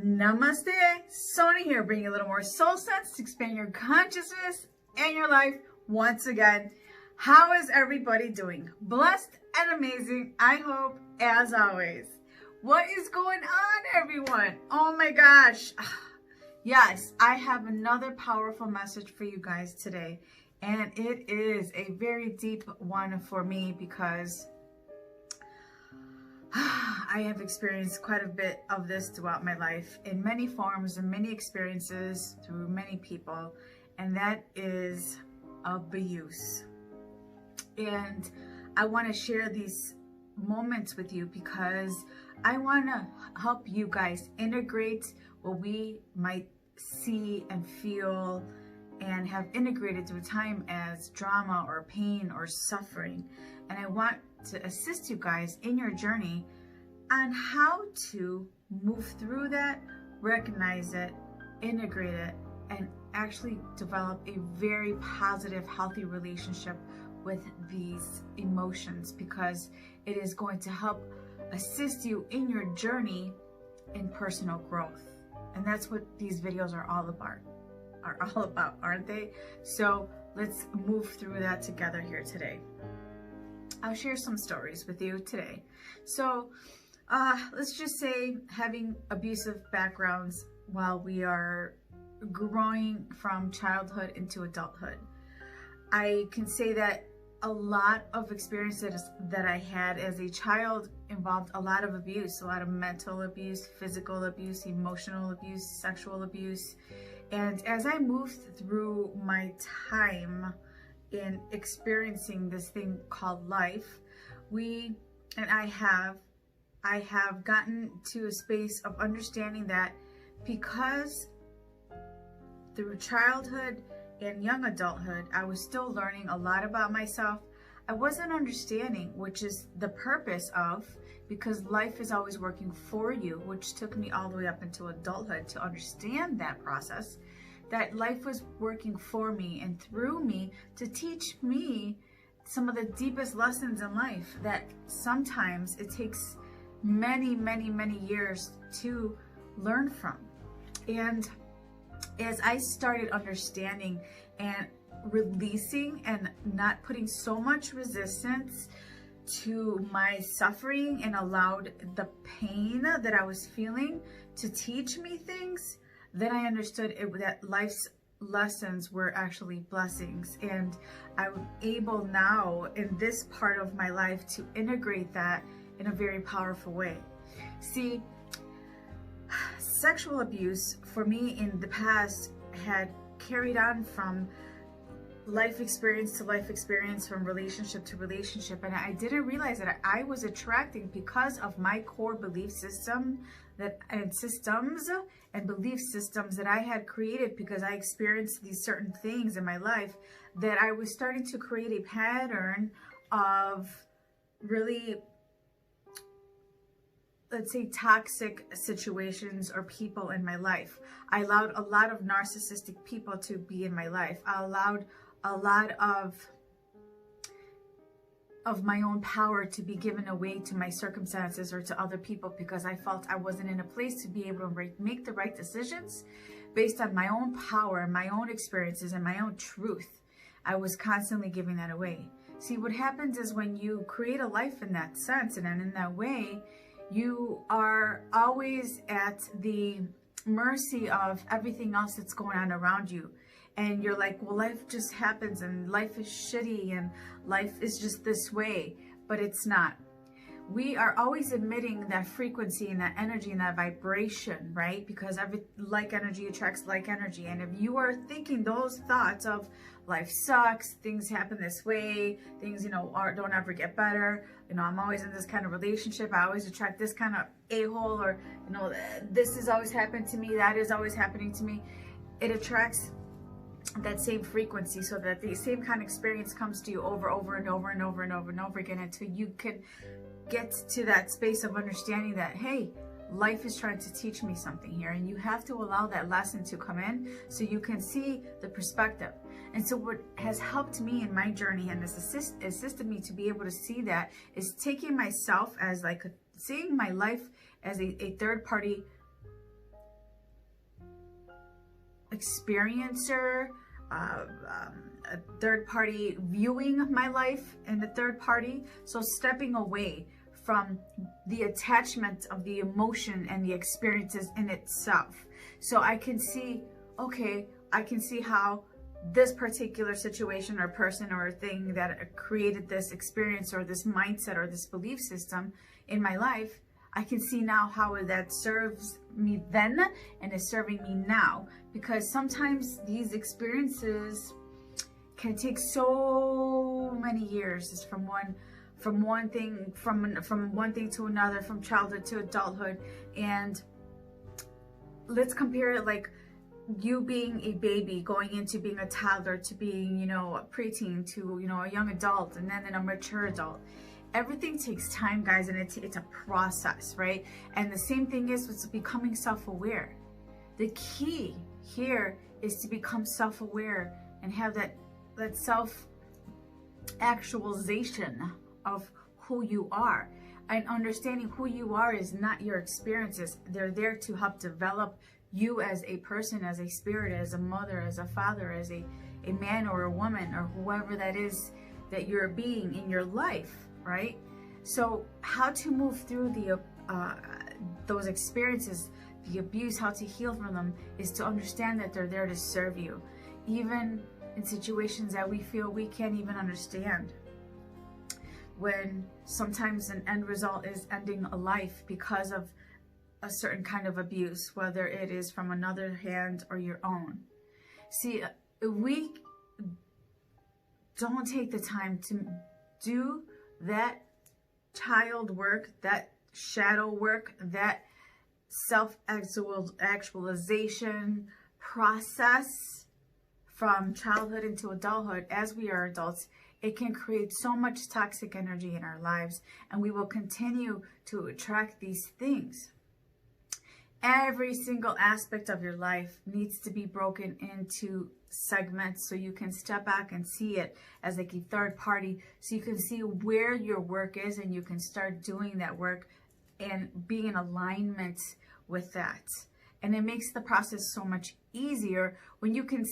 Namaste, Sony here, bringing a little more soul sense to expand your consciousness and your life once again. How is everybody doing? Blessed and amazing, I hope, as always. What is going on, everyone? Oh my gosh. Yes, I have another powerful message for you guys today. And it is a very deep one for me because I have experienced quite a bit of this throughout my life in many forms and many experiences through many people, and that is abuse. And I want to share these moments with you because I want to help you guys integrate what we might see and feel and have integrated through time as drama or pain or suffering. And I want to assist you guys in your journey on how to move through that, recognize it, integrate it, and actually develop a very positive, healthy relationship with these emotions, because it is going to help assist you in your journey in personal growth. And that's what these videos are all about, aren't they? So let's move through that together here today. I'll share some stories with you today. So let's just say having abusive backgrounds while we are growing from childhood into adulthood. I can say that a lot of experiences that I had as a child involved a lot of abuse, a lot of mental abuse, physical abuse, emotional abuse, sexual abuse. And as I moved through my time in experiencing this thing called life, I have gotten to a space of understanding that because through childhood and young adulthood, I was still learning a lot about myself. I wasn't understanding, which is the purpose of, because life is always working for you, which took me all the way up into adulthood to understand that process, that life was working for me and through me to teach me some of the deepest lessons in life that sometimes it takes many, many, many years to learn from. And as I started understanding and releasing and not putting so much resistance to my suffering and allowed the pain that I was feeling to teach me things, then I understood that life's lessons were actually blessings. And I'm able now in this part of my life to integrate that in a very powerful way. See, sexual abuse for me in the past had carried on from life experience to life experience, from relationship to relationship, and I didn't realize that I was attracting, because of my core belief system systems and belief systems that I had created because I experienced these certain things in my life, that I was starting to create a pattern of really, let's say, toxic situations or people in my life. I allowed a lot of narcissistic people to be in my life. I allowed a lot of my own power to be given away to my circumstances or to other people because I felt I wasn't in a place to be able to make the right decisions based on my own power, my own experiences, and my own truth. I was constantly giving that away. See, what happens is when you create a life in that sense and in that way, you are always at the mercy of everything else that's going on around you. And you're like, well, life just happens and life is shitty and life is just this way, but it's not. We are always emitting that frequency and that energy and that vibration, right? Because like energy attracts like energy. And if you are thinking those thoughts of life sucks, things happen this way, things, don't ever get better, I'm always in this kind of relationship, I always attract this kind of a-hole, or, this has always happened to me, that is always happening to me, it attracts that same frequency, so that the same kind of experience comes to you over and over and over and over and over again, until you can get to that space of understanding that, hey, life is trying to teach me something here, and you have to allow that lesson to come in so you can see the perspective. And so what has helped me in my journey and has assisted me to be able to see that is taking myself as seeing my life as a third party experiencer, a third party viewing my life in the third party. So stepping away from the attachment of the emotion and the experiences in itself. So I can see, okay, I can see how this particular situation or person or thing that created this experience or this mindset or this belief system in my life, I can see now how that serves me then and is serving me now. Because sometimes these experiences can take so many years, just from one thing to another, from childhood to adulthood. And let's compare it like you being a baby going into being a toddler to being, a preteen to, a young adult and then a mature adult. Everything takes time, guys, and it's a process, right? And the same thing is with becoming self-aware. The key here is to become self-aware and have that self-actualization of who you are. And understanding who you are is not your experiences. They're there to help develop you as a person, as a spirit, as a mother, as a father, as a man or a woman, or whoever that is that you're being in your life, right? So how to move through those experiences, the abuse, how to heal from them, is to understand that they're there to serve you, even in situations that we feel we can't even understand. When sometimes an end result is ending a life because of a certain kind of abuse, whether it is from another hand or your own. See, we don't take the time to do that child work, that shadow work, that self-actualization process from childhood into adulthood. As we are adults, it can create so much toxic energy in our lives, and we will continue to attract these things. Every single aspect of your life needs to be broken into segments so you can step back and see it as like a third party, so you can see where your work is and you can start doing that work and being in alignment with that. And it makes the process so much easier when you can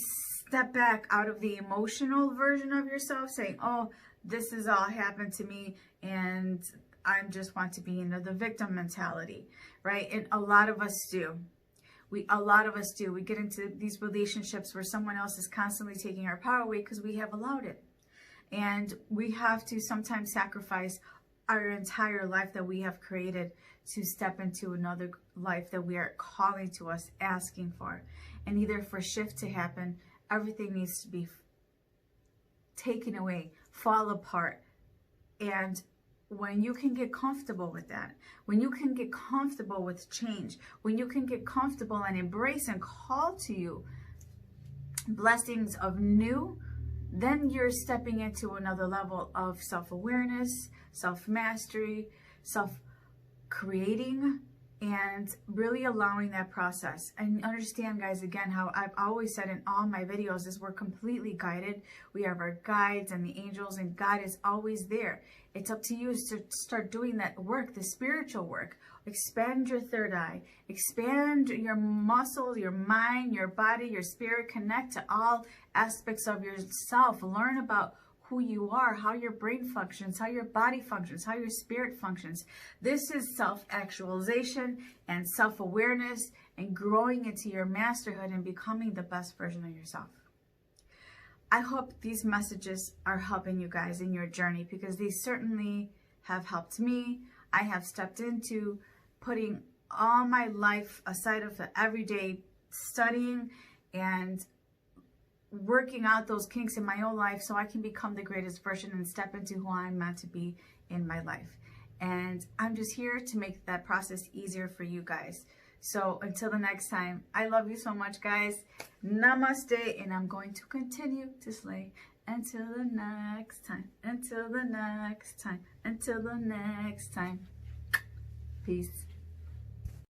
step back out of the emotional version of yourself saying, oh, this has all happened to me and I just want to be in the victim mentality, right? And a lot of us do. We get into these relationships where someone else is constantly taking our power away because we have allowed it. And we have to sometimes sacrifice our entire life that we have created to step into another life that we are calling to us, asking for. And either for shift to happen, everything needs to be taken away, fall apart. And when you can get comfortable with that, when you can get comfortable with change, when you can get comfortable and embrace and call to you blessings of new, then you're stepping into another level of self-awareness, self-mastery, self-creating, and really allowing that process. And understand, guys, again, how I've always said in all my videos is we're completely guided. We have our guides and the angels, and God is always there. It's up to you to start doing that work, the spiritual work. Expand your third eye. Expand your muscles, your mind, your body, your spirit. Connect to all aspects of yourself. Learn about who you are, how your brain functions, how your body functions, how your spirit functions. This is self-actualization and self-awareness and growing into your masterhood and becoming the best version of yourself. I hope these messages are helping you guys in your journey, because they certainly have helped me. I have stepped into putting all my life aside of the everyday studying and working out those kinks in my own life so I can become the greatest version and step into who I'm meant to be in my life. And I'm just here to make that process easier for you guys. So until the next time, I love you so much, guys. Namaste, and I'm going to continue to slay until the next time, until the next time, until the next time. Peace.